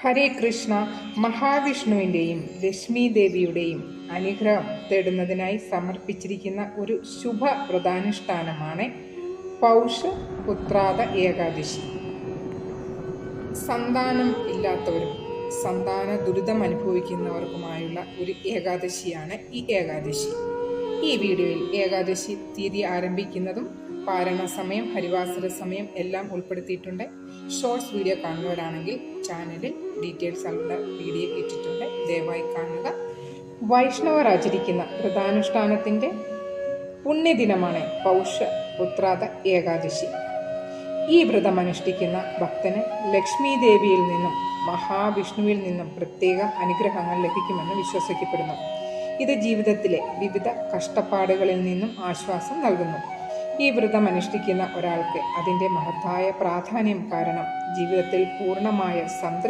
ഹരേ കൃഷ്ണ. മഹാവിഷ്ണുവിൻ്റെയും ലക്ഷ്മി ദേവിയുടെയും അനുഗ്രഹം തേടുന്നതിനായി സമർപ്പിച്ചിരിക്കുന്ന ഒരു ശുഭ വ്രതാനുഷ്ഠാനമാണ് പൗഷ പുത്രാദ ഏകാദശി. സന്താനം ഇല്ലാത്തവരും സന്താന ദുരിതം അനുഭവിക്കുന്നവർക്കുമായുള്ള ഒരു ഏകാദശിയാണ് ഈ ഏകാദശി. ഈ വീഡിയോയിൽ ഏകാദശി തീയതി ആരംഭിക്കുന്നതും പാരണ സമയം, ഹരിവാസര സമയം എല്ലാം ഉൾപ്പെടുത്തിയിട്ടുണ്ട്. ഷോർട്സ് വീഡിയോ കാണുന്നവരാണെങ്കിൽ ചാനലിൽ ഡീറ്റെയിൽസ് ആയിട്ടുള്ള വീഡിയോ ഇട്ടിട്ടുണ്ട്, ദയവായി കാണുക. വൈഷ്ണവർ ആചരിക്കുന്ന വ്രതാനുഷ്ഠാനത്തിൻ്റെ പുണ്യദിനമാണ് പൗഷ പുത്രാദ ഏകാദശി. ഈ വ്രതം അനുഷ്ഠിക്കുന്ന ഭക്തന് ലക്ഷ്മി ദേവിയിൽ നിന്നും മഹാവിഷ്ണുവിൽ നിന്നും പ്രത്യേക അനുഗ്രഹങ്ങൾ ലഭിക്കുമെന്ന് വിശ്വസിക്കപ്പെടുന്നു. ഇത് ജീവിതത്തിലെ വിവിധ കഷ്ടപ്പാടുകളിൽ നിന്നും ആശ്വാസം നൽകുന്നു. ഈ വ്രതം അനുഷ്ഠിക്കുന്ന ഒരാൾക്ക് അതിൻ്റെ മഹത്തായ പ്രാധാന്യം കാരണം ജീവിതത്തിൽ പൂർണ്ണമായ സംതൃപ്തി